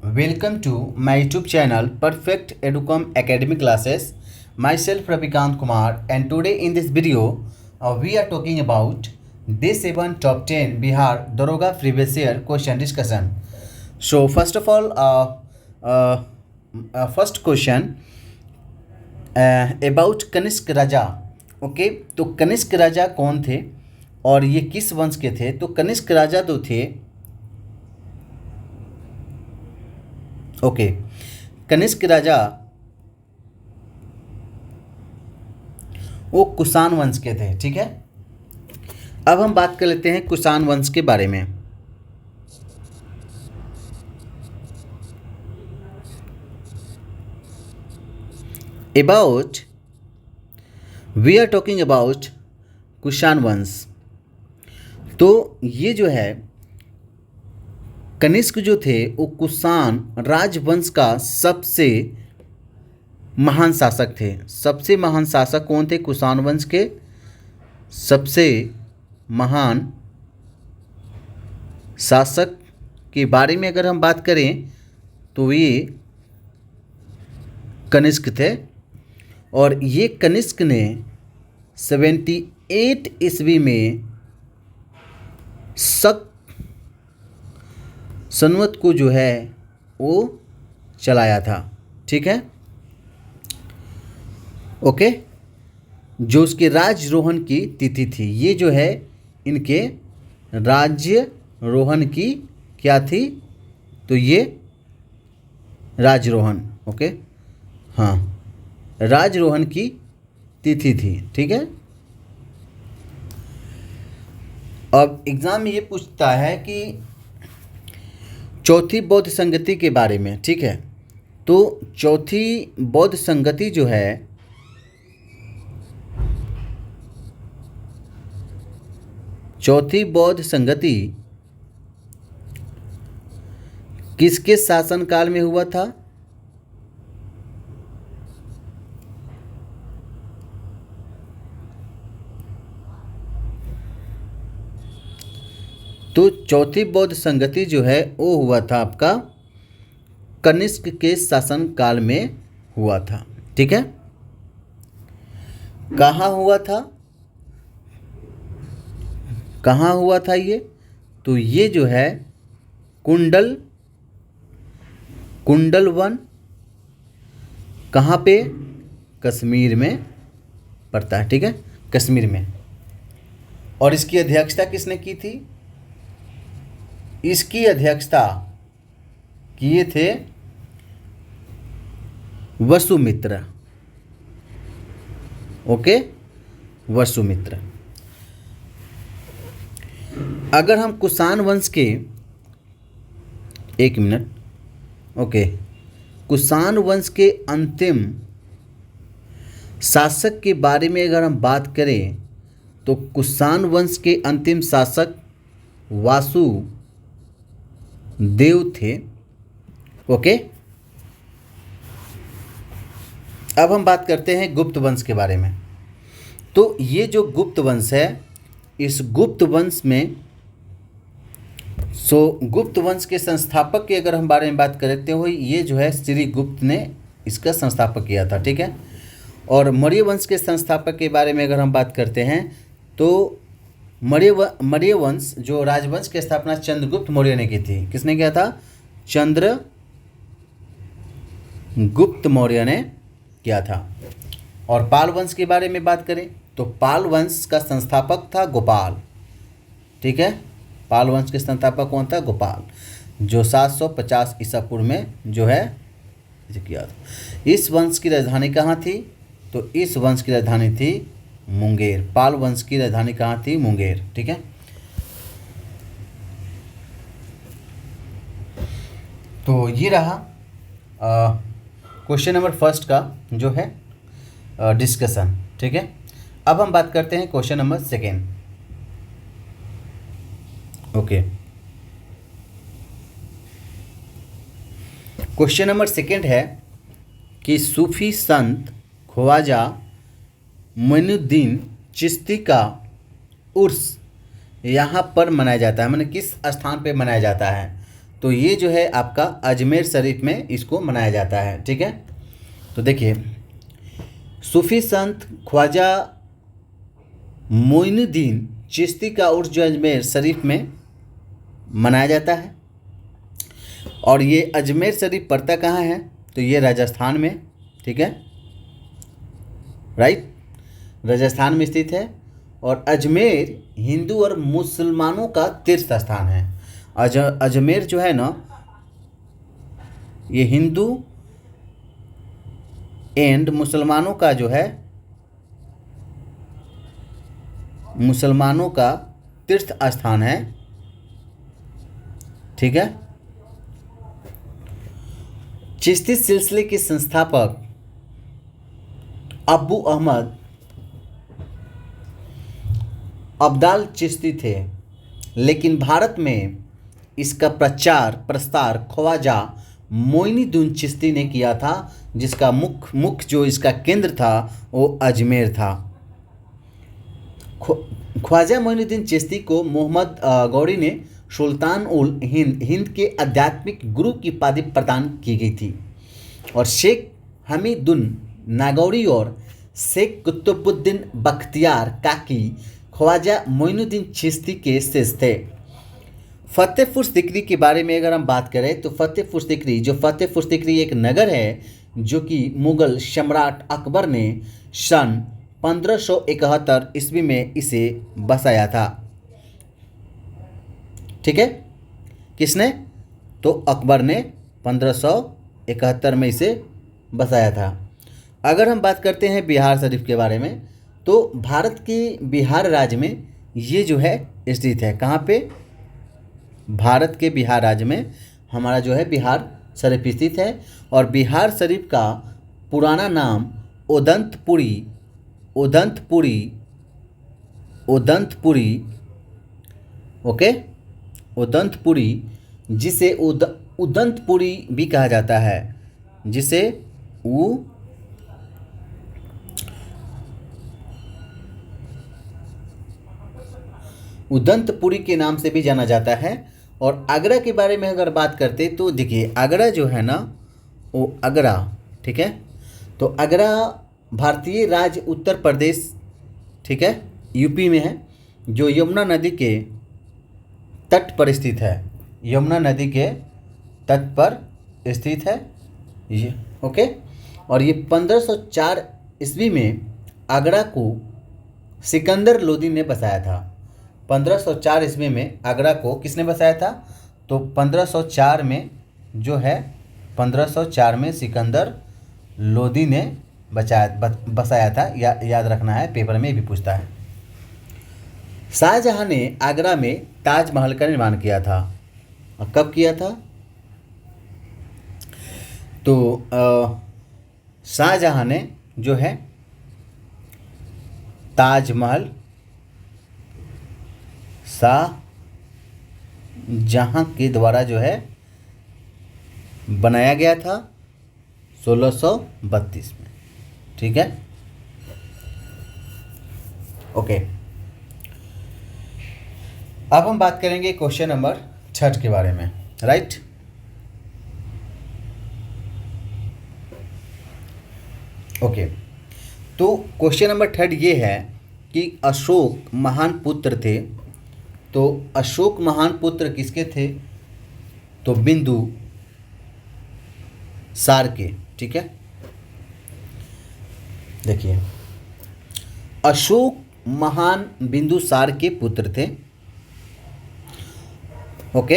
Welcome to my YouTube channel Perfect Educom Academic Classes. Myself Ravikant Kumar, and today in this video we are talking about Day 7 Top 10 Bihar Daroga Previous Year Question Discussion. So first of all, first question about Kanishka raja. Okay, तो कनिष्क राजा कौन थे और ये किस वंश के थे? तो कनिष्क राजा तो थे, ओके, कनिष्क राजा वो कुषाण वंश के थे. ठीक है, अब हम बात कर लेते हैं कुषाण वंश के बारे में. About we are talking about Kushan vansh. तो ये जो है कनिष्क जो थे वो कुषाण राजवंश का सबसे महान शासक थे. सबसे महान शासक कौन थे? कुषाण वंश के सबसे महान शासक के बारे में अगर हम बात करें तो ये कनिष्क थे. और ये कनिष्क ने 78 ईस्वी में शक संवत को जो है वो चलाया था. ठीक है, ओके, जो उसके राज्यरोहण की तिथि थी. ये जो है इनके राज्यरोहण की क्या थी? तो ये राज्यरोहण, ओके, हाँ, राज्यरोहण की तिथि थी. ठीक है, अब एग्जाम में ये पूछता है कि चौथी बौद्ध संगति के बारे में. ठीक है, तो चौथी बौद्ध संगति जो है चौथी बौद्ध संगति किसके शासनकाल में हुआ था? तो चौथी बौद्ध संगति जो है वो हुआ था आपका कनिष्क के शासन काल में हुआ था. ठीक है, कहाँ हुआ था? कहाँ हुआ था ये? तो ये जो है कुंडल वन, कहाँ पे? कश्मीर में पड़ता है. ठीक है, कश्मीर में. और इसकी अध्यक्षता किसने की थी? इसकी अध्यक्षता किए थे वसुमित्र. ओके, वसुमित्र. अगर हम कुषाण वंश के, एक मिनट, ओके, कुषाण वंश के अंतिम शासक के बारे में अगर हम बात करें तो कुषाण वंश के अंतिम शासक वासुदेव थे. ओके, अब हम बात करते हैं गुप्त वंश के बारे में. तो ये जो गुप्त वंश है, इस गुप्त वंश में गुप्त वंश के संस्थापक के अगर हम बारे में बात करते हो, ये जो है श्री गुप्त ने इसका संस्थापक किया था. ठीक है, और मौर्य वंश के संस्थापक के बारे में अगर हम बात करते हैं तो मौर्य वंश जो राजवंश की स्थापना चंद्रगुप्त मौर्य ने की थी. किसने किया था? चंद्रगुप्त मौर्य ने किया था. और पाल वंश के बारे में बात करें तो पाल वंश का संस्थापक था गोपाल. ठीक है, पाल वंश के संस्थापक कौन था? गोपाल, जो 750 ईसा पूर्व में जो है किया था. इस वंश की राजधानी कहाँ थी? तो इस वंश की राजधानी थी मुंगेर. पाल वंश की राजधानी कहाँ थी? मुंगेर. ठीक है, तो ये रहा क्वेश्चन नंबर फर्स्ट का जो है डिस्कशन. ठीक है, अब हम बात करते हैं question number second. Okay, question number second है कि सूफी संत ख्वाजा मोइनुद्दीन चिश्ती का उर्स यहाँ पर मनाया जाता है, माने किस स्थान पे मनाया जाता है? तो ये जो है आपका अजमेर शरीफ में इसको मनाया जाता है। ठीक है, तो देखिए सूफी संत ख्वाजा मोइनुद्दीन चिश्ती का उर्स जो अजमेर शरीफ में मनाया जाता है। और ये अजमेर शरीफ पड़ता कहाँ है, तो ये राजस्थान में, ठीक है, राइट, राजस्थान में स्थित है। और अजमेर हिंदू और मुसलमानों का तीर्थ स्थान है। अजमेर जो है ना, ये हिंदू एंड मुसलमानों का जो है, मुसलमानों का तीर्थ स्थान है। ठीक है, चिश्ती सिलसिले के संस्थापक अब्बू अहमद अब्दाल चिश्ती थे, लेकिन भारत में इसका प्रचार प्रसार ख्वाजा मोइनुद्दीन चिश्ती ने किया था, जिसका मुख्य जो इसका केंद्र था वो अजमेर था। ख्वाजा मोइनुद्दीन चिश्ती को मोहम्मद गौरी ने सुल्तान उल हिंद के आध्यात्मिक गुरु की उपाधि प्रदान की गई थी। और शेख हमीदुन नागौरी और शेख कुतुबुद्दीन बख्तियार काकी ख्वाजा मोइनुद्दीन चिश्ती के शिष्य थे। फतेहपुर सीकरी के बारे में अगर हम बात करें तो फतेहपुर सीकरी एक नगर है जो कि मुगल सम्राट अकबर ने सन 1571 ईस्वी में इसे बसाया था। ठीक है, किसने, तो अकबर ने 1571 में इसे बसाया था। अगर हम बात करते हैं बिहार शरीफ के बारे में, तो भारत के बिहार राज्य में ये जो है स्थित है। कहाँ पे, भारत के बिहार राज्य में हमारा जो है बिहार शरीफ स्थित है। और बिहार शरीफ का पुराना नाम उदंतपुरी ओके, उदंतपुरी, जिसे उदंतपुरी भी कहा जाता है, जिसे उदंतपुरी के नाम से भी जाना जाता है। और आगरा के बारे में अगर बात करते तो देखिए आगरा जो है ना, वो आगरा, ठीक है, तो आगरा भारतीय राज्य उत्तर प्रदेश, ठीक है, यूपी में है, जो यमुना नदी के तट पर स्थित है। यमुना नदी के तट पर स्थित है ये, ओके। और ये 1504 ईस्वी में आगरा को सिकंदर लोदी ने बसाया था। 1504 ईस्वी में आगरा को किसने बसाया था, तो 1504 में जो है 1504 में सिकंदर लोदी ने बसाया था। याद रखना है, पेपर में भी पूछता है। शाहजहां ने आगरा में ताजमहल का निर्माण किया था। और कब किया था, तो शाहजहां ने जो है ताजमहल शाहजहां के द्वारा जो है बनाया गया था 1632 में। ठीक है, ओके। अब हम बात करेंगे क्वेश्चन नंबर 6 के बारे में, राइट। ओके, तो क्वेश्चन नंबर 3 ये है कि अशोक महान पुत्र थे। तो अशोक महान पुत्र किसके थे, तो बिंदुसार के। ठीक है, देखिए अशोक महान बिंदुसार के पुत्र थे। ओके,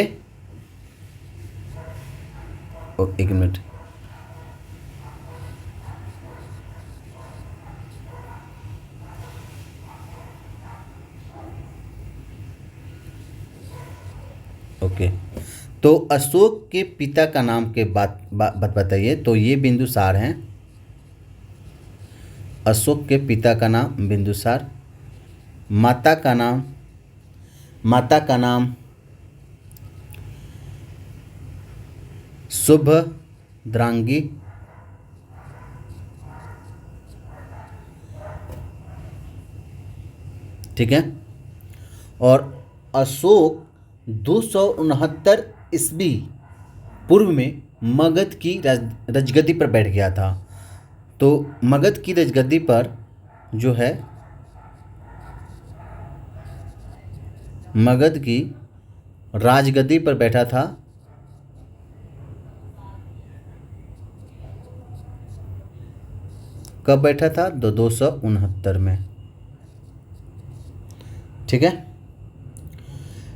एक मिनट, ओके। तो अशोक के पिता का नाम के बात बताइए। तो ये बिंदुसार हैं, अशोक के पिता का नाम बिंदुसार, माता का नाम शुभद्रांगी, ठीक है। और अशोक 269 ईस्वी पूर्व में मगध की राजगद्दी पर बैठ गया था। तो मगध की राजगद्दी पर जो है, मगध की राजगद्दी पर बैठा था कब बैठा था? 269 में। ठीक है।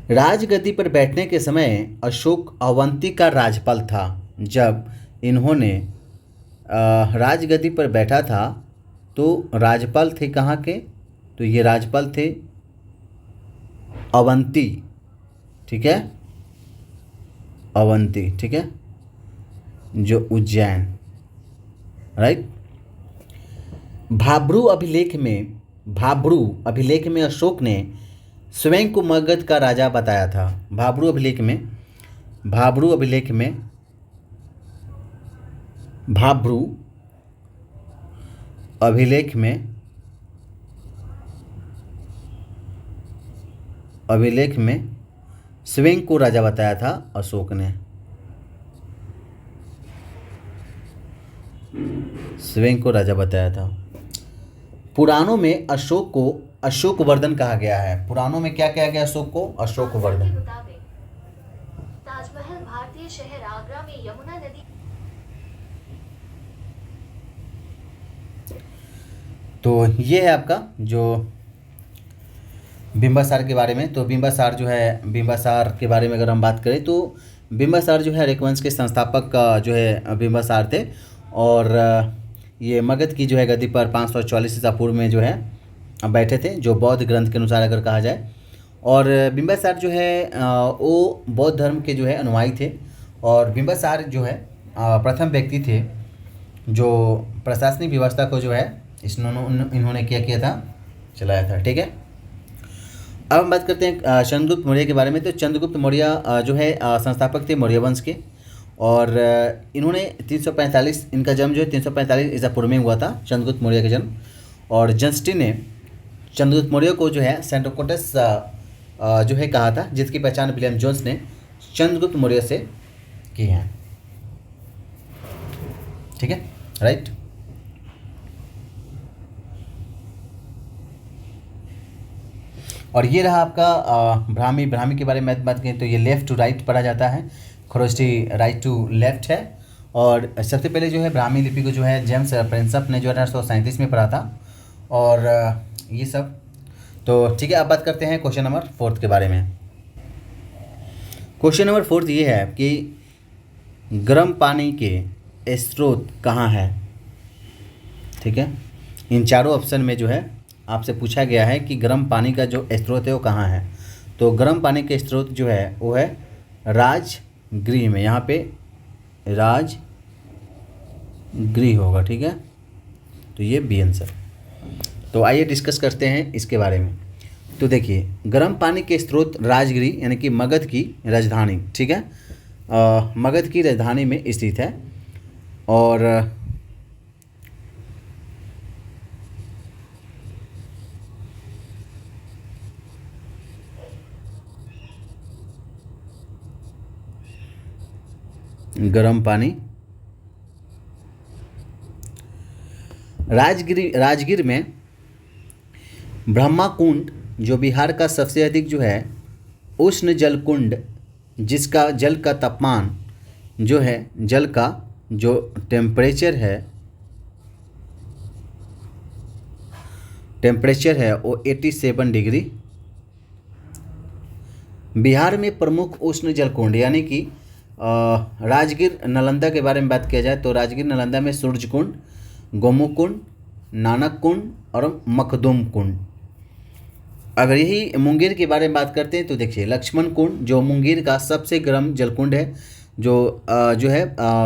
राजगद्दी पर बैठने के समय अशोक अवंती का राज्यपाल था। जब इन्होंने राजगद्दी पर बैठा था तो राज्यपाल थे कहाँ के? तो ये राज्यपाल थे अवंती। ठीक है, अवंती। ठीक है, जो उज्जैन, राइट। भाब्रू अभिलेख में अशोक ने स्वयं को मगध का राजा बताया था। भाब्रू अभिलेख में स्वयं को राजा बताया था अशोक ने। स्वयं को राजा बताया था। पुराणों में अशोक को अशोकवर्धन कहा गया है। पुराणों में क्या कहा गया अशोक को? अशोकवर्धन। ताजमहल भारतीय शहर आगरा में यमुना नदी। तो ये है आपका जो बिंबासार के बारे में। तो बिंबासार के बारे में अगर हम बात करें तो बिंबासार जो है हरिवंश के संस्थापक जो है बिंबासार थे। और ये मगध की जो है गद्दी पर 544 ईसा पूर्व में जो है बैठे थे, जो बौद्ध ग्रंथ के अनुसार अगर कहा जाए। और बिंबासार जो है वो बौद्ध धर्म के जो है अनुयायी थे। और बिंबासार जो है प्रथम व्यक्ति थे जो प्रशासनिक व्यवस्था को जो है इन्होंने क्या किया था? चलाया था। ठीक है। अब हम बात करते हैं चंद्रगुप्त मौर्य के बारे में। तो चंद्रगुप्त मौर्य जो है संस्थापक थे मौर्य वंश के। और इन्होंने 345, इनका जन्म जो है 345 ईसा पूर्व में हुआ था, चंद्रगुप्त मौर्य का जन्म। और जस्टिन ने चंद्रगुप्त मौर्य को जो है सेंट्रोकोटस जो है कहा था, जिसकी पहचान विलियम जोन्स ने चंद्रगुप्त मौर्य से की है। ठीक है, राइट। और ये रहा आपका ब्राह्मी के बारे में बात करें तो ये लेफ़्ट टू राइट पढ़ा जाता है, खरोष्टी राइट टू लेफ्ट है। और सबसे पहले जो है ब्राह्मी लिपि को जो है जेम्स प्रिंसअप ने जो 1837 में पढ़ा था। और ये सब तो ठीक है। अब बात करते हैं क्वेश्चन नंबर 4 के बारे में। क्वेश्चन नंबर 4 ये है कि गर्म पानी के स्रोत कहाँ है? ठीक है, इन चारों ऑप्शन में जो है आपसे पूछा गया है कि गर्म पानी का जो स्रोत है वो कहाँ है। तो गर्म पानी के स्रोत जो है वो है राजगृह में। यहाँ पे राजगृह होगा। ठीक है, तो ये बी आंसर। तो आइए डिस्कस करते हैं इसके बारे में। तो देखिए, गर्म पानी के स्रोत राजगृह यानी कि मगध की राजधानी। ठीक है, मगध की राजधानी में स्थित है। और गर्म पानी राजगीर में ब्रह्मा कुंड जो बिहार का सबसे अधिक जो है उष्ण जल कुंड, जिसका जल का तापमान जो है, जल का जो टेम्परेचर है वो 87 डिग्री। बिहार में प्रमुख उष्ण जल कुंड यानी कि राजगीर नालंदा के बारे में बात किया जाए तो राजगीर नालंदा में सूर्य कुंड, गोमुख कुंड, नानक कुंड और मखदूम कुंड। अगर यही मुंगेर के बारे में बात करते हैं तो देखिए लक्ष्मण कुंड जो मुंगेर का सबसे गर्म जलकुंड है, जो है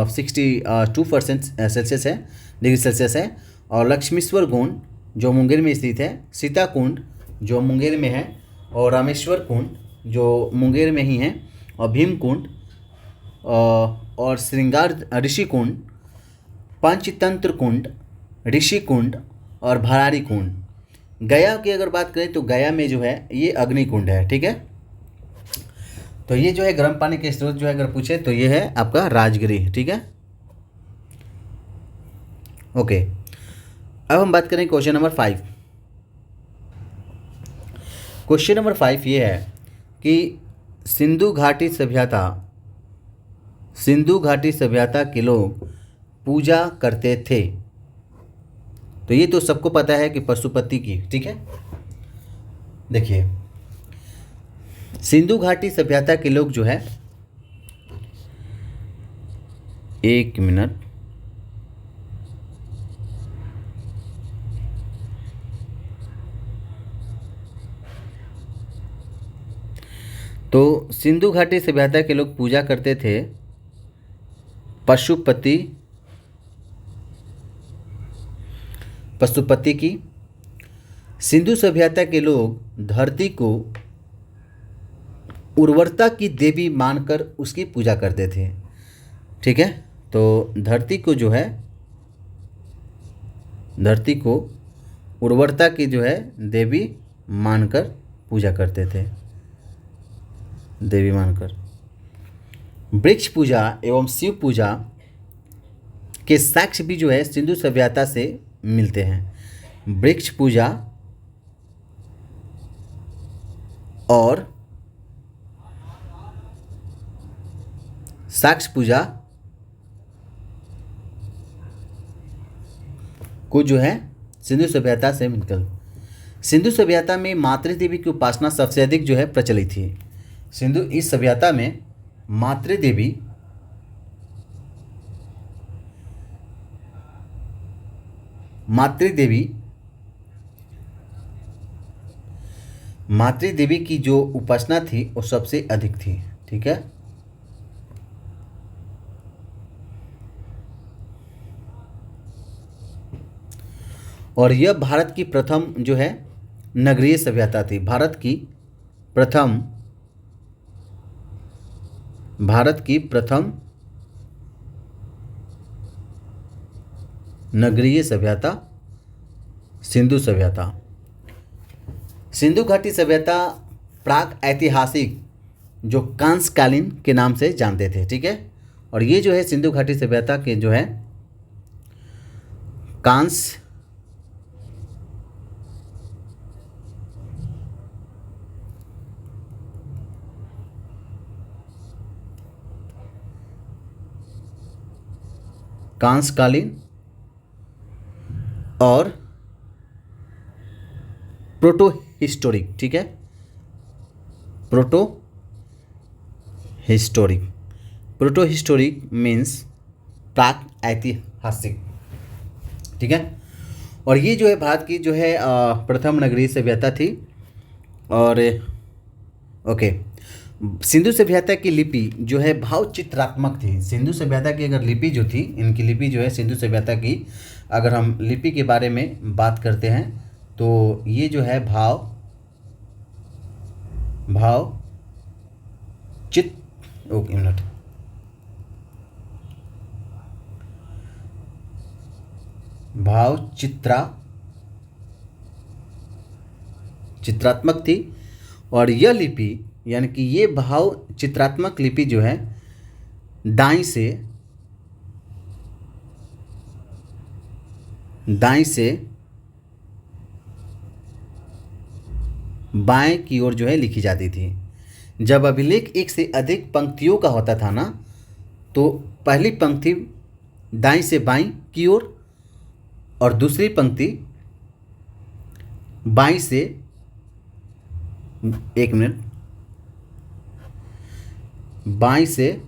62% सेल्सियस है, डिग्री सेल्सियस है। और लक्ष्मीश्वर कुंड जो मुंगेर में स्थित है, सीता कुंड जो मुंगेर में है, और रामेश्वर कुंड जो मुंगेर में ही है, और भीम कुंड और श्रृंगार ऋषि कुंड, पंचतंत्र कुंड, ऋषि कुंड और भरारी कुंड। गया की अगर बात करें तो गया में जो है ये अग्नि कुंड है। ठीक है, तो ये जो है गर्म पानी के स्रोत जो है अगर पूछे तो ये है आपका राजगिरी, ठीक है। ओके, अब हम बात करें क्वेश्चन नंबर 5। क्वेश्चन नंबर 5 ये है कि सिंधु घाटी सभ्यता के लोग पूजा करते थे। तो ये तो सबको पता है कि पशुपति की, ठीक है। देखिए, सिंधु घाटी सभ्यता के लोग जो है, एक मिनट, तो सिंधु घाटी सभ्यता के लोग पूजा करते थे पशुपति की। सिंधु सभ्यता के लोग धरती को उर्वरता की देवी मानकर उसकी पूजा करते थे, ठीक है। तो धरती को उर्वरता की जो है देवी मानकर पूजा करते थे, देवी मानकर। वृक्ष पूजा एवं शिव पूजा के साक्ष्य भी जो है सिंधु सभ्यता से मिलते हैं। वृक्ष पूजा और साक्ष्य पूजा को जो है सिंधु सभ्यता से मिलकर, सिंधु सभ्यता में मातृदेवी की उपासना सबसे अधिक जो है प्रचलित थी। इस सभ्यता में मातृदेवी की जो उपासना थी वो सबसे अधिक थी, ठीक है। और यह भारत की प्रथम जो है नगरीय सभ्यता थी। भारत की प्रथम नगरीय सभ्यता सिंधु सभ्यता। सिंधु घाटी सभ्यता प्राक ऐतिहासिक जो कांस्यकालीन के नाम से जानते थे, ठीक है। और ये जो है सिंधु घाटी सभ्यता के जो है कांस्यकालीन और प्रोटो हिस्टोरिक, ठीक है। प्रोटो हिस्टोरिक मीन्स प्राक ऐतिहासिक, ठीक है। और ये जो है भारत की जो है प्रथम नगरीय सभ्यता थी। और ओके, सिंधु सभ्यता की लिपि जो है भाव चित्रात्मक थी। सिंधु सभ्यता की अगर लिपि जो थी, इनकी लिपि जो है सिंधु सभ्यता की, अगर हम लिपि के बारे में बात करते हैं तो ये जो है भाव चित्रात्मक थी। और यह लिपि यानी कि ये भाव चित्रात्मक लिपि जो है दाईं से बाएं की ओर जो है लिखी जाती थी। जब अभिलेख एक से अधिक पंक्तियों का होता था ना, तो पहली पंक्ति दाईं से बाईं की ओर और दूसरी पंक्ति बाईं से, एक मिनट, बाईं से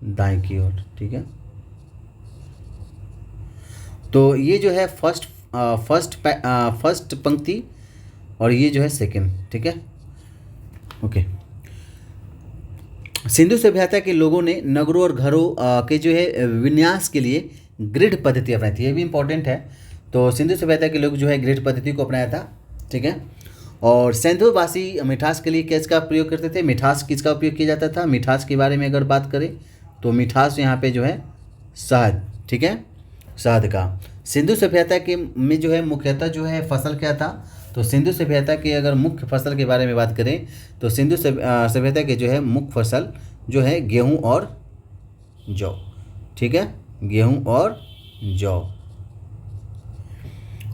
दाईं की ओर, ठीक है। तो ये जो है फर्स्ट पंक्ति और ये जो है सेकंड, ठीक है। ओके, सिंधु सभ्यता के लोगों ने नगरों और घरों के जो है विन्यास के लिए ग्रिड पद्धति अपनाई थी। ये भी इम्पोर्टेंट है। तो सिंधु सभ्यता के लोग जो है ग्रिड पद्धति को अपनाया था, ठीक है। और सिंधुवासी मिठास के लिए किसका प्रयोग करते थे? मिठास किसका उपयोग किया जाता था? मिठास के बारे में अगर बात करें तो मिठास यहाँ पे जो है शहद, ठीक है, शहद का। सिंधु सभ्यता के में जो है मुख्यतः जो है फसल क्या था? तो सिंधु सभ्यता की अगर मुख्य फसल के बारे में बात करें तो सिंधु सभ्यता के जो है मुख्य फसल जो है गेहूं और जौ। ठीक है, गेहूं और जौ।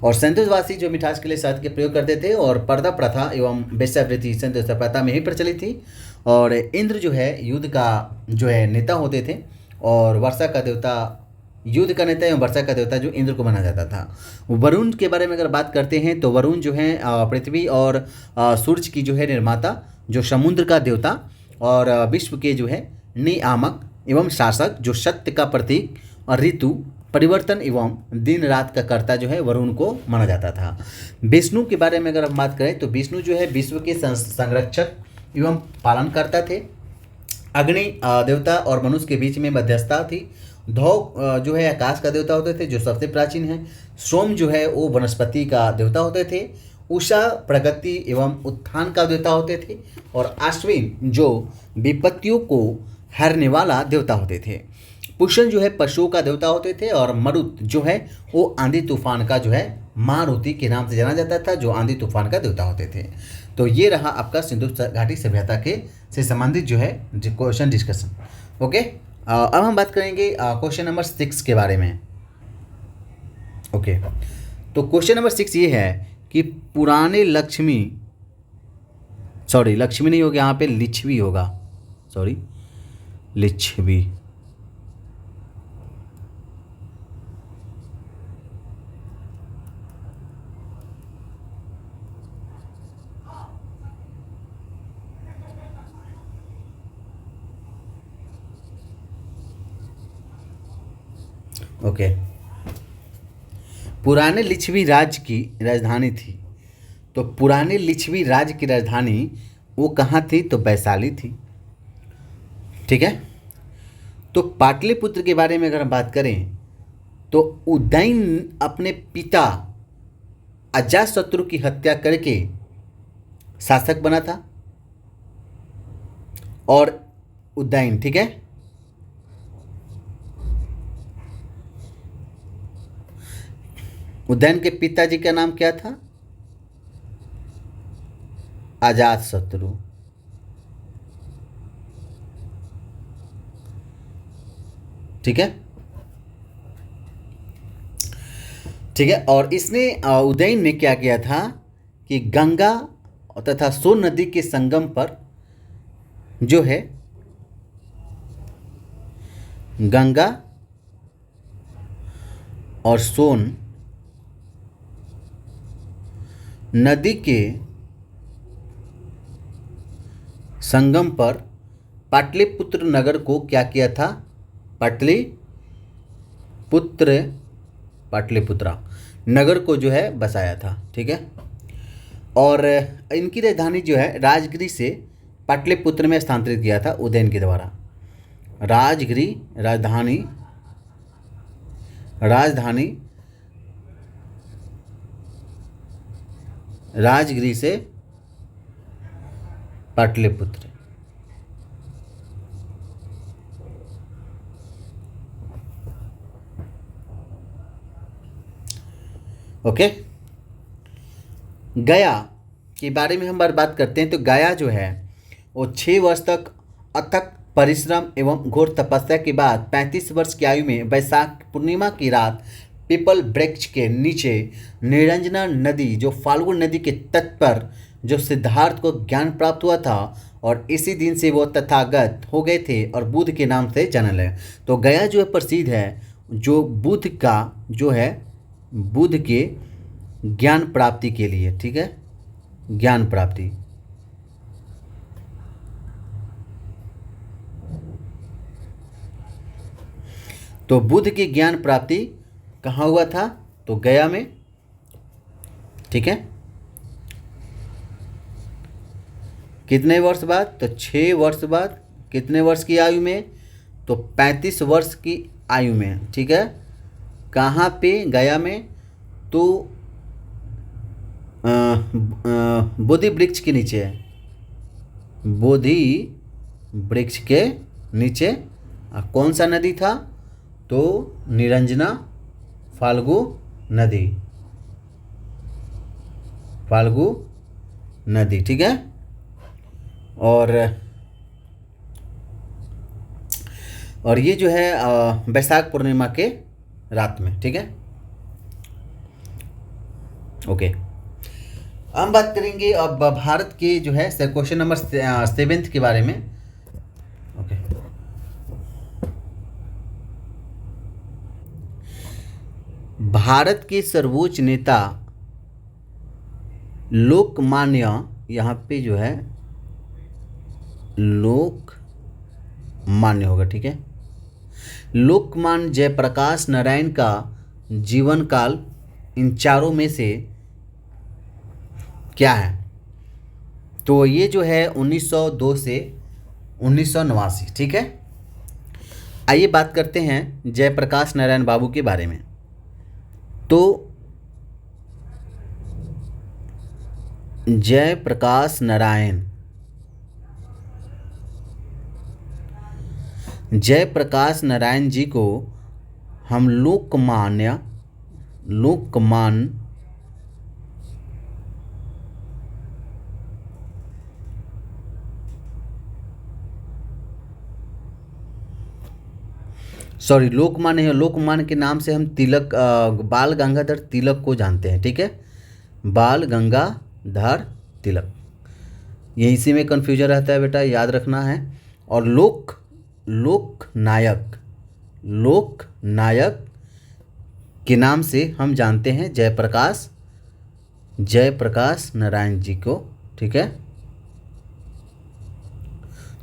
और सिंधुवासी जो मिठास के लिए शहद के प्रयोग करते थे, और पर्दा प्रथा एवं वेश्यावृत्ति सिंधु सभ्यता में ही प्रचलित थी। और इंद्र जो है युद्ध का जो है नेता होते थे, और वर्षा का देवता, युद्ध का नेता एवं वर्षा का देवता जो इंद्र को माना जाता था। वरुण के बारे में अगर बात करते हैं तो वरुण जो है पृथ्वी और सूर्य की जो है निर्माता, जो समुद्र का देवता और विश्व के जो है नियामक एवं शासक, जो सत्य का प्रतीक और ऋतु परिवर्तन एवं दिन रात का कर्ता जो है वरुण को माना जाता था। विष्णु के बारे में अगर हम बात करें तो विष्णु जो है विश्व के संरक्षक एवं पालनकर्ता थे। अग्नि देवता और मनुष्य के बीच में मध्यस्थता थी। धौ जो है आकाश का देवता होते थे, जो सबसे प्राचीन है। सोम जो है वो वनस्पति का देवता होते थे। उषा प्रगति एवं उत्थान का देवता होते थे। और अश्विन जो विपत्तियों को हरने वाला देवता होते थे। पुष्ण जो है पशुओं का देवता होते थे। और मरुत जो है वो आंधी तूफान का जो है मारुति के नाम से जाना जाता था, जो आंधी तूफान का देवता होते थे। तो ये रहा आपका सिंधु घाटी सभ्यता के से संबंधित जो है क्वेश्चन डिस्कशन। ओके, अब हम बात करेंगे क्वेश्चन नंबर 6 के बारे में। ओके, तो क्वेश्चन नंबर 6 ये है कि पुराने लक्ष्मी नहीं होगा, यहाँ पे लिच्छवी होगा, लिच्छवी। ओके, पुराने लिच्छवी राज्य की राजधानी थी। तो पुराने लिच्छवी राज्य की राजधानी वो कहाँ थी? तो वैशाली थी। ठीक है, तो पाटलिपुत्र के बारे में अगर हम बात करें तो उदयन अपने पिता अजातशत्रु की हत्या करके शासक बना था। और उदयन, ठीक है, उदयन के पिताजी का नाम क्या था? अजातशत्रु। ठीक है, और इसने उदयन ने क्या किया था कि गंगा तथा सोन नदी के संगम पर जो है गंगा और सोन नदी के संगम पर पाटलिपुत्र नगर को क्या किया था? पाटलिपुत्रा नगर को जो है बसाया था। ठीक है, और इनकी राजधानी जो है राजगिरी से पाटलिपुत्र में स्थानांतरित किया था उदयन के द्वारा। राजगिरी राजधानी राजगिरी से पाटलिपुत्र। ओके, गया के बारे में हम बात करते हैं तो गया जो है वो 6 वर्ष तक अथक परिश्रम एवं घोर तपस्या के बाद 35 वर्ष की आयु में वैशाख पूर्णिमा की रात पीपल वृक्ष के नीचे निरंजना नदी जो फाल्गुन नदी के तट पर जो सिद्धार्थ को ज्ञान प्राप्त हुआ था, और इसी दिन से वो तथागत हो गए थे और बुद्ध के नाम से जाना गया। तो गया जो है प्रसिद्ध है जो बुद्ध का जो है बुद्ध के ज्ञान प्राप्ति के लिए। ठीक है, ज्ञान प्राप्ति। तो बुद्ध की ज्ञान प्राप्ति कहाँ हुआ था? तो गया में। ठीक है, कितने वर्ष बाद? तो 6 वर्ष बाद। कितने वर्ष की आयु में? तो 35 वर्ष की आयु में। ठीक है, कहाँ पे? गया में। तो बोधि वृक्ष के नीचे है, बोधि वृक्ष के नीचे। कौन सा नदी था? तो निरंजना फाल्गु नदी। फाल्गु नदी, ठीक है। और ये जो है वैशाख पूर्णिमा के रात में, ठीक है। ओके, हम बात करेंगे अब भारत के जो है क्वेश्चन नंबर 7 के बारे में। ओके, भारत के सर्वोच्च नेता लोकमान्य, यहाँ पे जो है लोकमान्य होगा, ठीक है। लोकमान्य जयप्रकाश नारायण का जीवन काल इन चारों में से क्या है? तो ये जो है 1902 से 1989, ठीक है। आइए बात करते हैं जयप्रकाश नारायण बाबू के बारे में। तो जयप्रकाश नारायण जी को हम लोकमान्य लोकमान्य के नाम से हम तिलक, बाल गंगाधर तिलक को जानते हैं, ठीक है। बाल गंगाधर तिलक, ये इसी में कन्फ्यूजन रहता है बेटा, याद रखना है। और लोकनायक के नाम से हम जानते हैं जयप्रकाश नारायण जी को, ठीक है।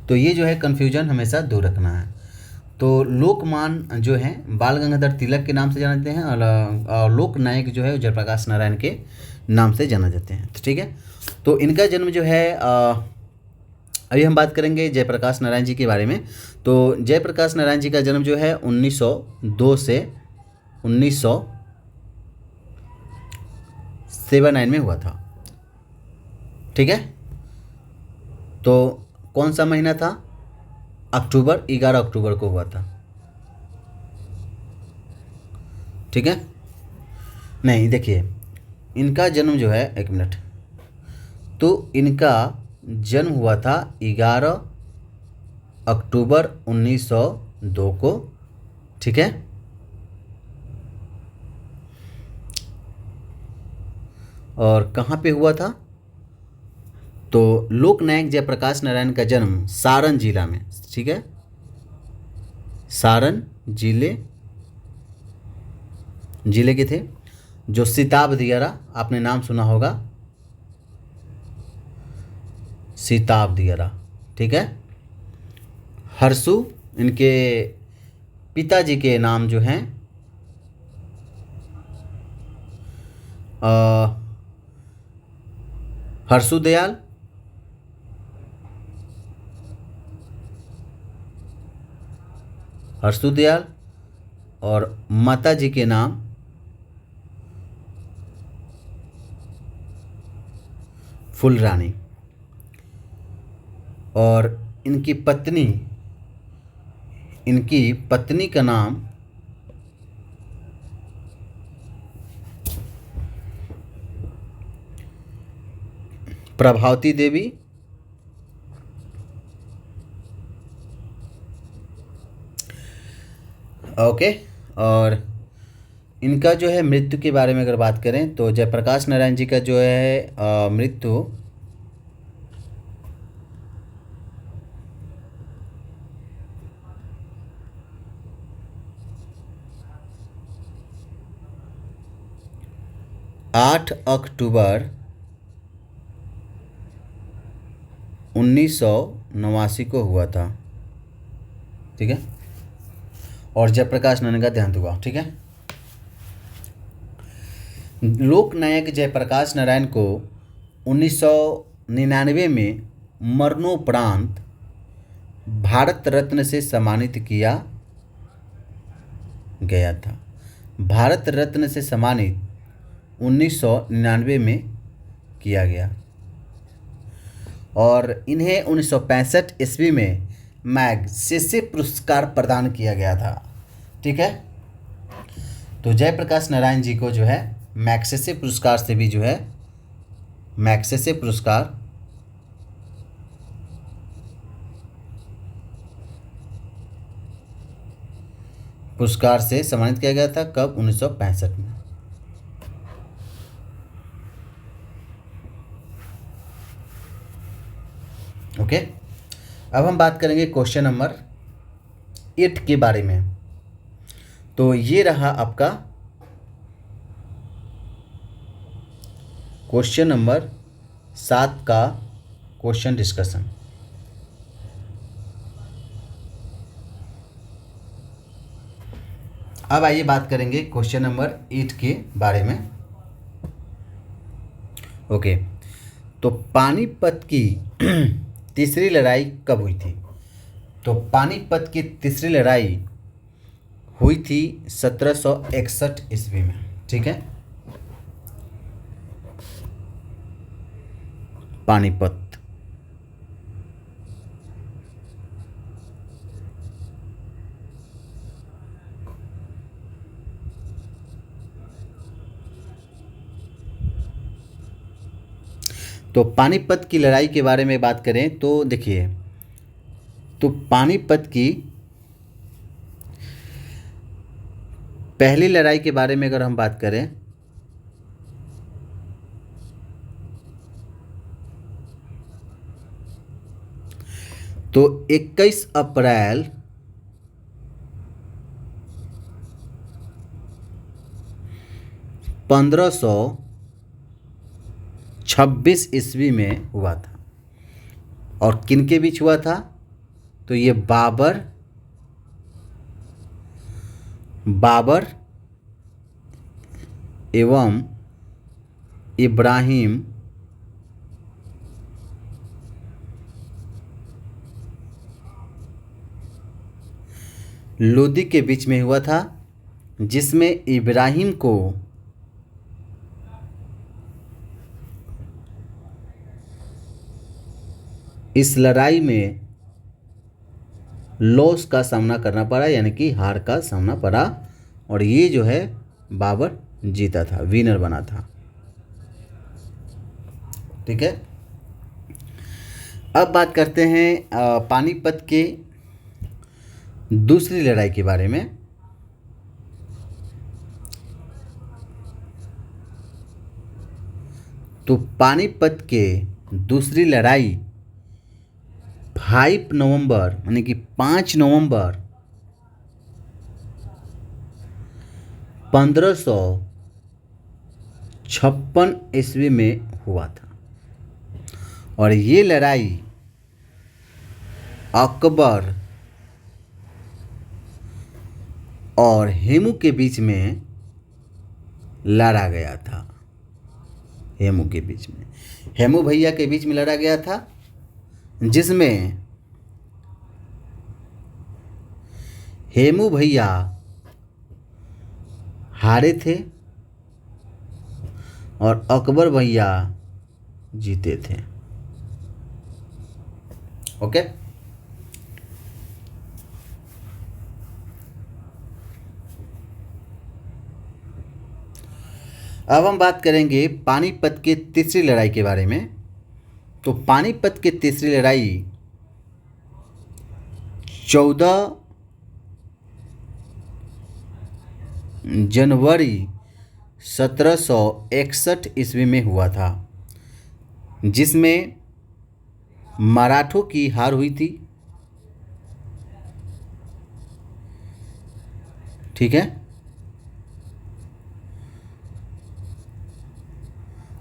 तो ये जो है कन्फ्यूजन हमेशा दूर रखना है। तो लोकमान्य जो है बाल गंगाधर तिलक के नाम से जानते हैं, और लोकनायक जो है जयप्रकाश नारायण के नाम से जाना जाते हैं, ठीक है। तो इनका जन्म जो है अभी हम बात करेंगे जयप्रकाश नारायण जी के बारे में। तो जयप्रकाश नारायण जी का जन्म जो है 1902 से 1979 में हुआ था, ठीक है। तो कौन सा महीना था? 11 अक्टूबर को हुआ था, ठीक है। नहीं, देखिए इनका जन्म जो है, एक मिनट, तो इनका जन्म हुआ था 11 अक्टूबर 1902 को, ठीक है। और कहाँ पे हुआ था? तो लोकनायक जयप्रकाश नारायण का जन्म सारण जिला में, ठीक है। सारण जिले के थे, जो सीताब दियारा, आपने नाम सुना होगा, सीताब दियारा, ठीक है। हरसु इनके पिताजी के नाम जो हैं हरसु दयाल, और माता जी के नाम फुलरानी, और इनकी पत्नी का नाम प्रभावती देवी, ओके। और इनका जो है मृत्यु के बारे में अगर बात करें तो जयप्रकाश नारायण जी का जो है मृत्यु 8 अक्टूबर 1989 को हुआ था, ठीक है। और जयप्रकाश नारायण का देहांत हुआ, ठीक है। लोकनायक जयप्रकाश नारायण को 1999 में मरणोपरांत भारत रत्न से सम्मानित किया गया था। भारत रत्न से सम्मानित 1999 में किया गया, और इन्हें 1965 ईस्वी में मैग्सेसे पुरस्कार प्रदान किया गया था, ठीक है। तो जयप्रकाश नारायण जी को जो है मैग्सेसे पुरस्कार से भी जो है मैग्सेसे पुरस्कार से सम्मानित किया गया था। कब? 1965 में। ओके, अब हम बात करेंगे क्वेश्चन नंबर 8 के बारे में। तो ये रहा आपका क्वेश्चन नंबर 7 का क्वेश्चन डिस्कशन। अब आइए बात करेंगे क्वेश्चन नंबर 8 के बारे में। ओके, तो पानीपत की तीसरी लड़ाई कब हुई थी? तो पानीपत की तीसरी लड़ाई हुई थी 1761 ईस्वी में। ठीक है, पानीपत। तो पानीपत की लड़ाई के बारे में बात करें तो देखिए, तो पानीपत की पहली लड़ाई के बारे में अगर हम बात करें तो 21 अप्रैल 1526 ईस्वी में हुआ था। और किन के बीच हुआ था? तो ये बाबर एवं इब्राहिम लोदी के बीच में हुआ था, जिसमें इब्राहिम को इस लड़ाई में लॉस का सामना करना पड़ा, यानी कि हार का सामना पड़ा। और ये जो है बाबर जीता था, विनर बना था। ठीक है, अब बात करते हैं पानीपत के दूसरी लड़ाई के बारे में। तो पानीपत के दूसरी लड़ाई 5 नवंबर यानी कि 5 नवंबर 1556 ईस्वी में हुआ था। और ये लड़ाई अकबर और हेमू के बीच में लड़ा गया था। हेमू के बीच में, हेमू भैया के बीच में लड़ा गया था, जिसमें हेमू भैया हारे थे और अकबर भैया जीते थे। ओके, अब हम बात करेंगे पानीपत के तीसरी लड़ाई के बारे में। तो पानीपत की तीसरी लड़ाई 14 जनवरी 1761 ईस्वी में हुआ था, जिसमें मराठों की हार हुई थी। ठीक है,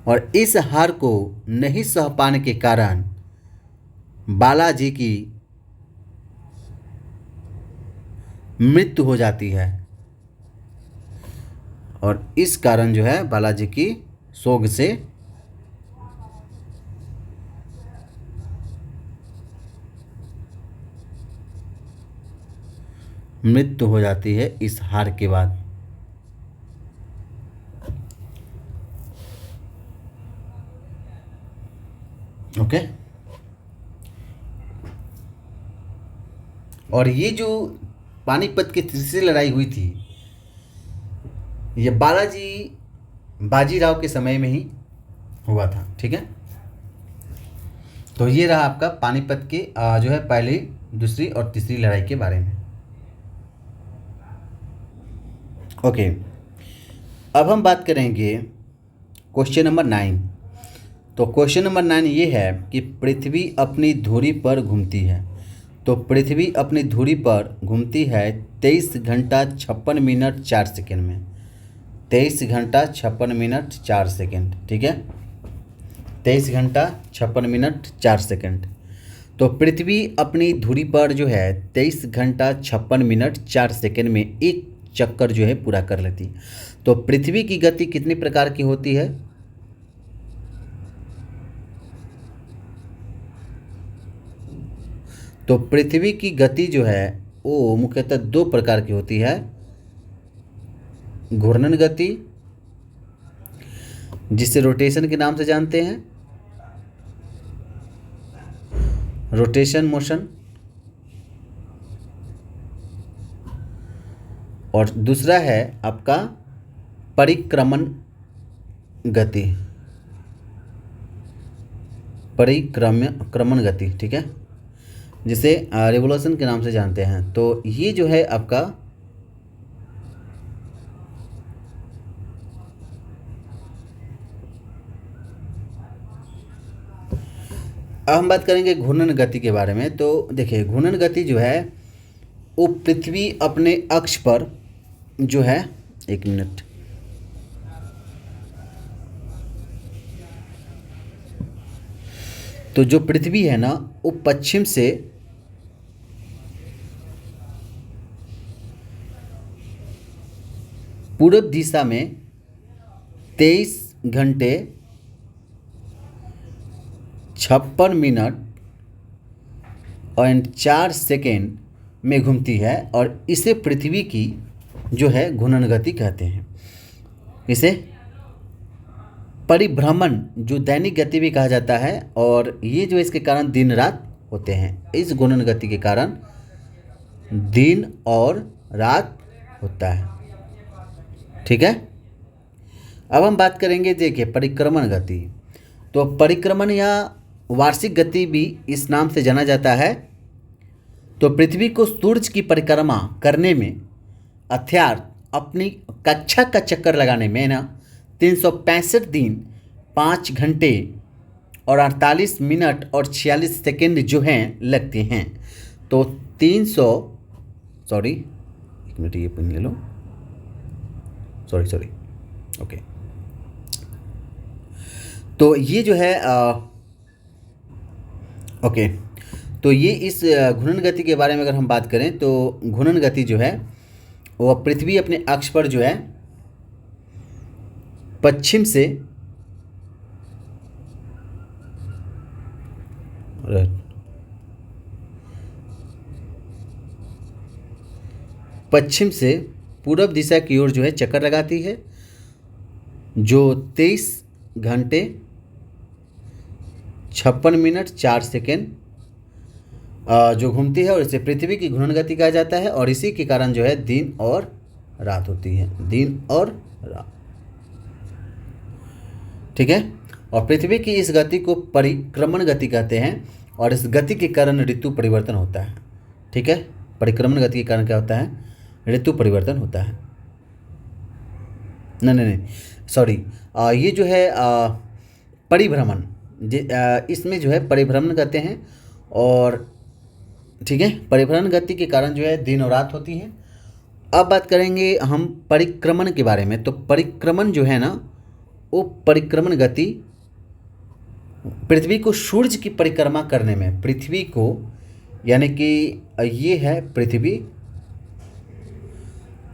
और इस हार को नहीं सह पाने के कारण बालाजी की मृत्यु हो जाती है। और इस कारण जो है बालाजी की शोक से मृत्यु हो जाती है इस हार के बाद। ओके, और ये जो पानीपत की तीसरी लड़ाई हुई थी, ये बाजीराव के समय में ही हुआ था। ठीक है, तो ये रहा आपका पानीपत की जो है पहली, दूसरी और तीसरी लड़ाई के बारे में। ओके, अब हम बात करेंगे क्वेश्चन नंबर 9। तो क्वेश्चन नंबर 9 ये है कि पृथ्वी अपनी धुरी पर घूमती है। तो पृथ्वी अपनी धुरी पर घूमती है 23 घंटा 56 मिनट 4 सेकेंड में। 23 घंटा 56 मिनट 4 सेकेंड। ठीक है, 23 घंटा 56 मिनट 4 सेकेंड। तो पृथ्वी अपनी धुरी पर जो है 23 घंटा 56 मिनट 4 सेकेंड में एक चक्कर जो है पूरा कर लेती। तो पृथ्वी की गति कितनी प्रकार की होती है? तो पृथ्वी की गति जो है वो मुख्यतः 2 प्रकार की होती है। घूर्णन गति, जिसे रोटेशन के नाम से जानते हैं, रोटेशन मोशन, और दूसरा है आपका परिक्रमण गति, परिक्रमण गति। ठीक है, जिसे रिवोल्यूशन के नाम से जानते हैं। तो ये जो है आपका अब हम बात करेंगे घूर्णन गति के बारे में। तो देखिए, घूर्णन गति जो है वो पृथ्वी अपने अक्ष पर जो है, एक मिनट, तो जो पृथ्वी है ना वो पश्चिम से पूरब दिशा में 23 घंटे 56 मिनट और 4 सेकेंड में घूमती है, और इसे पृथ्वी की जो है घूर्णन गति कहते हैं। इसे परिभ्रमण जो दैनिक गति भी कहा जाता है, और ये जो इसके कारण दिन रात होते हैं। इस घूर्णन गति के कारण दिन और रात होता है। ठीक है, अब हम बात करेंगे, देखिए, परिक्रमण गति। तो परिक्रमण या वार्षिक गति भी इस नाम से जाना जाता है। तो पृथ्वी को सूर्य की परिक्रमा करने में अर्थात अपनी कक्षा का चक्कर लगाने में ना 365 दिन 5 घंटे और 48 मिनट और 46 सेकेंड जो हैं लगते हैं। तो 300 सॉरी एक मिनट, ये पेन ले लो, सॉरी ओके। तो ये जो है ओके, तो ये इस घूर्णन गति के बारे में अगर हम बात करें तो घूर्णन गति जो है वो पृथ्वी अपने अक्ष पर जो है पश्चिम से पूरब दिशा की ओर जो है चक्कर लगाती है, जो 23 घंटे 56 मिनट 4 सेकेंड जो घूमती है, और इसे पृथ्वी की घूर्णन गति कहा जाता है। और इसी के कारण जो है दिन और रात होती है, दिन और रात। ठीक है, और पृथ्वी की इस गति को परिक्रमण गति कहते हैं, और इस गति के कारण ऋतु परिवर्तन होता है। ठीक है, परिक्रमण गति के कारण क्या होता है? ऋतु परिवर्तन होता है। नहीं सॉरी, ये जो है परिभ्रमण, इसमें जो है परिभ्रमण कहते हैं। और ठीक है, परिभ्रमण गति के कारण जो है दिन और रात होती है। अब बात करेंगे हम परिक्रमण के बारे में। तो परिक्रमण जो है ना वो परिक्रमण गति पृथ्वी को सूर्य की परिक्रमा करने में, पृथ्वी को यानी कि ये है पृथ्वी,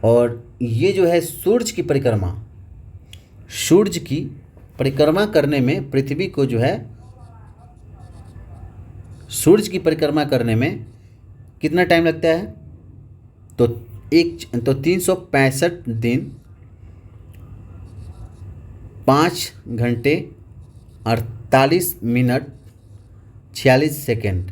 और ये जो है सूर्य की परिक्रमा, सूर्य की परिक्रमा करने में पृथ्वी को जो है सूर्य की परिक्रमा करने में कितना टाइम लगता है? तो 365 दिन 5 घंटे 48 मिनट 46 सेकेंड,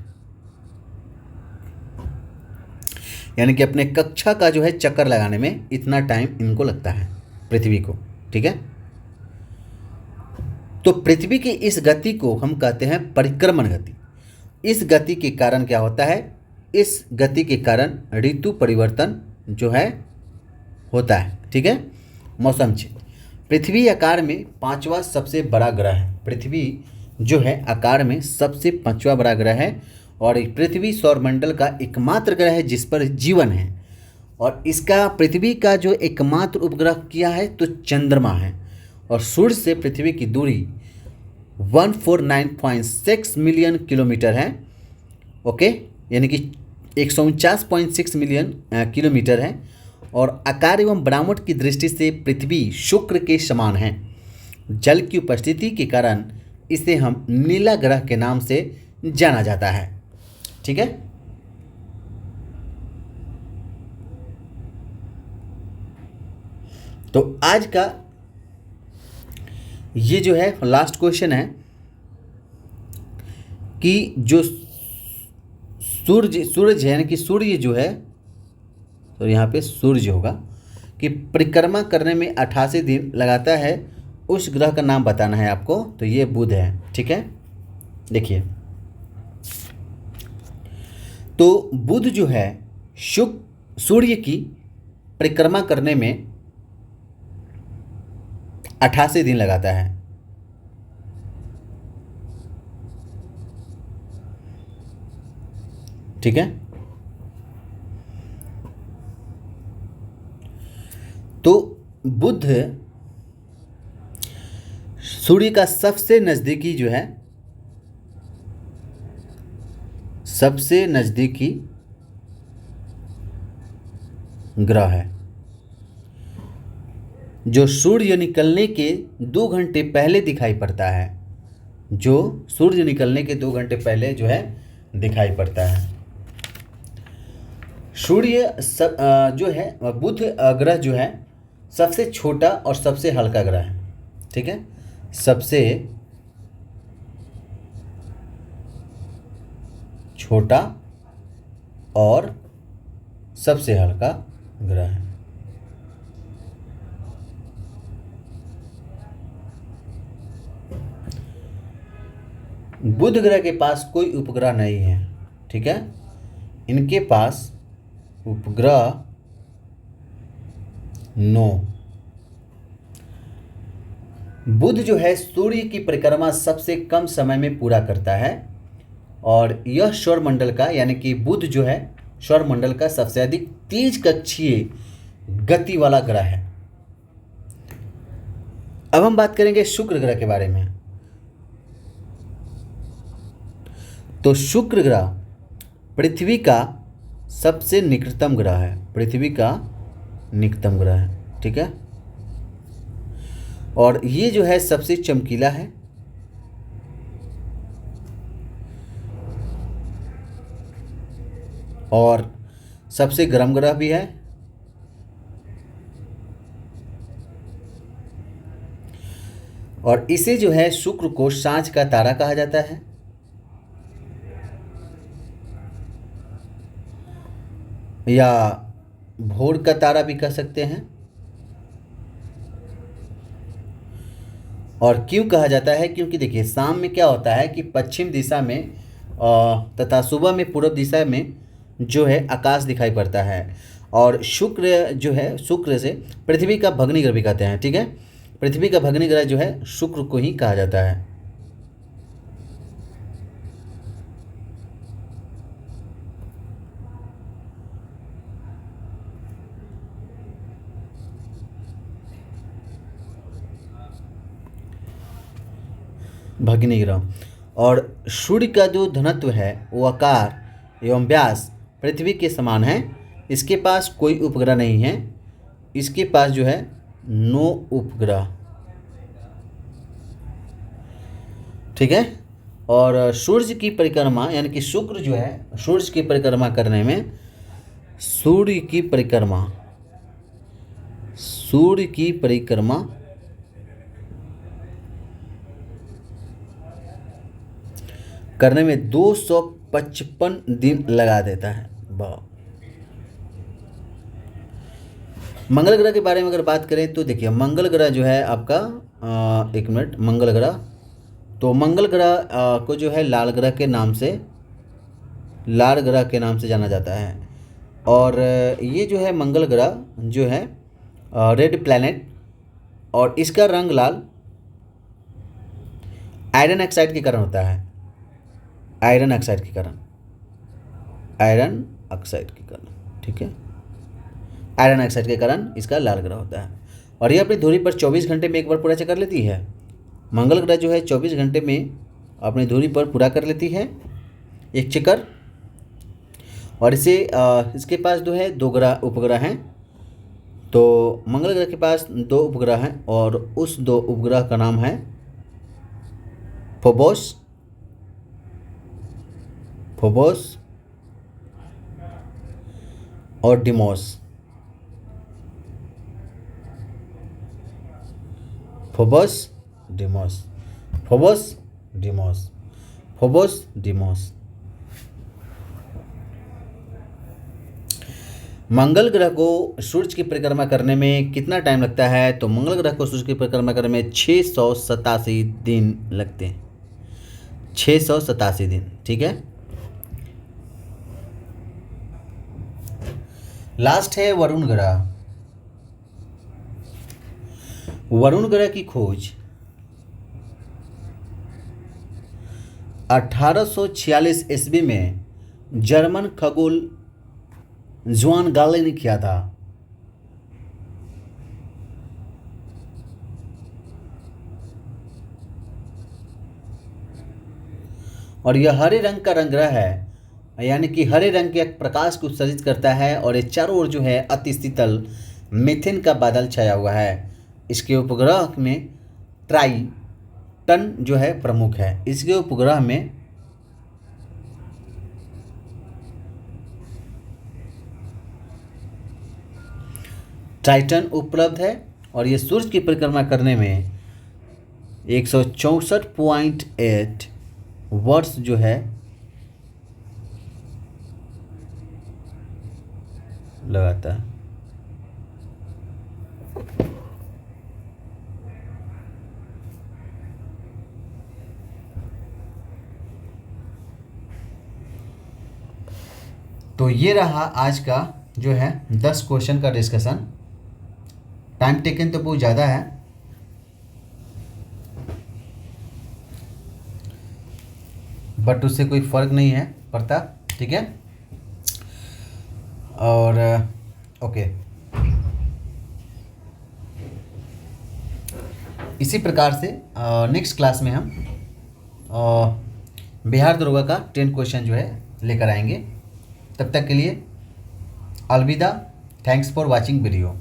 यानी कि अपने कक्षा का जो है चक्कर लगाने में इतना टाइम इनको लगता है पृथ्वी को। ठीक है, तो पृथ्वी की इस गति को हम कहते हैं परिक्रमण गति। इस गति के कारण क्या होता है, इस गति के कारण ऋतु परिवर्तन जो है होता है। ठीक है, मौसम चेंज। पृथ्वी आकार में पांचवा सबसे बड़ा ग्रह है। पृथ्वी जो है आकार में सबसे पांचवा बड़ा ग्रह है और पृथ्वी सौरमंडल का एकमात्र ग्रह है जिस पर जीवन है। और इसका पृथ्वी का जो एकमात्र उपग्रह किया है तो चंद्रमा है। और सूर्य से पृथ्वी की दूरी 149.6 मिलियन किलोमीटर है। ओके, यानी कि 149.6 मिलियन किलोमीटर है। और आकार एवं बनावट की दृष्टि से पृथ्वी शुक्र के समान है। जल की उपस्थिति के कारण इसे हम नीला ग्रह के नाम से जाना जाता है। ठीक है, तो आज का ये जो है लास्ट क्वेश्चन है कि जो सूरज यानी कि सूर्य जो है, तो यहाँ पे सूर्य होगा, कि परिक्रमा करने में 88 दिन लगाता है, उस ग्रह का नाम बताना है आपको। तो ये बुध है। ठीक है, देखिए, तो बुध जो है सूर्य की परिक्रमा करने में 88 दिन लगाता है। ठीक है, तो बुध सूर्य का सबसे नज़दीकी जो है, सबसे नज़दीकी ग्रह है, जो सूर्य निकलने के 2 घंटे पहले दिखाई पड़ता है। जो सूर्य निकलने के 2 घंटे पहले जो है दिखाई पड़ता है। सूर्य जो है बुध ग्रह जो है सबसे छोटा और सबसे हल्का ग्रह है। ठीक है, सबसे छोटा और सबसे हल्का ग्रह है। बुध ग्रह के पास कोई उपग्रह नहीं है। ठीक है, इनके पास उपग्रह 9। बुध जो है सूर्य की परिक्रमा सबसे कम समय में पूरा करता है और यह सौरमंडल का, यानी कि बुध जो है सौरमंडल का सबसे अधिक तेज कक्षीय गति वाला ग्रह है। अब हम बात करेंगे शुक्र ग्रह के बारे में। तो शुक्र ग्रह पृथ्वी का सबसे निकटतम ग्रह है। पृथ्वी का निकटतम ग्रह है। ठीक है, और ये जो है सबसे चमकीला है। और सबसे गर्म ग्रह भी है। और इसे जो है शुक्र को सांझ का तारा कहा जाता है। या भोर का तारा भी कह सकते हैं। और क्यों कहा जाता है, क्योंकि देखिए शाम में क्या होता है कि पश्चिम दिशा में तथा सुबह में पूर्व दिशा में जो है आकाश दिखाई पड़ता है। और शुक्र जो है, शुक्र से पृथ्वी का भग्नी ग्रह भी कहते हैं। ठीक है, पृथ्वी का भग्नी ग्रह जो है शुक्र को ही कहा जाता है। भग्नी ग्रह। और सूर्य का जो घनत्व है वो आकार एवं व्यास पृथ्वी के समान है। इसके पास कोई उपग्रह नहीं है। इसके पास जो है 9 उपग्रह। ठीक है, और सूर्य की परिक्रमा, यानी कि शुक्र जो है सूर्य की परिक्रमा करने में, सूर्य की परिक्रमा करने में 255 दिन लगा देता है। वाह। मंगल ग्रह के बारे में अगर बात करें तो देखिए मंगल ग्रह जो है आपका, एक मिनट, मंगल ग्रह तो मंगल ग्रह को जो है लाल ग्रह के नाम से जाना जाता है। और ये जो है मंगल ग्रह जो है रेड प्लैनेट, और इसका रंग लाल आयरन ऑक्साइड के कारण होता है। आयरन ऑक्साइड के कारण, ठीक है, आयरन ऑक्साइड के कारण इसका लाल ग्रह होता है। और ये अपनी धुरी पर 24 घंटे में एक बार पूरा चक्कर लेती है। मंगल ग्रह जो है 24 घंटे में अपनी धुरी पर पूरा कर लेती है एक चक्कर। और इसके पास जो है 2 उपग्रह हैं। तो मंगल ग्रह के पास 2 उपग्रह हैं, और उस 2 उपग्रह का नाम है फोबोस और डिमोस। Phobos Deimos. मंगल ग्रह को सूर्य की परिक्रमा करने में कितना टाइम लगता है? तो मंगल ग्रह को सूर्य की परिक्रमा करने में 687 दिन लगते हैं। 687 दिन, ठीक है। लास्ट है वरुण ग्रह। वरुण ग्रह की खोज 1846 ईस्वी में जर्मन खगोल जुआन गाले ने किया था। और यह हरे रंग का रंग ग्रह है, यानी कि हरे रंग के प्रकाश को उत्सर्जित करता है, और ये चारों ओर जो है अति शीतल मीथेन का बादल छाया हुआ है। इसके उपग्रह में ट्राइटन जो है प्रमुख है। इसके उपग्रह में ट्राइटन उपलब्ध है, और ये सूर्य की परिक्रमा करने में 164.8 वर्ष जो है लगाता है। तो ये रहा आज का जो है 10 क्वेश्चन का डिस्कशन। टाइम टेकन तो बहुत ज़्यादा है, बट उससे कोई फ़र्क नहीं है पड़ता, ठीक है। और ओके, इसी प्रकार से नेक्स्ट क्लास में हम बिहार दरोगा का 10 क्वेश्चन जो है लेकर आएंगे। तब तक के लिए अलविदा। Thanks for watching video.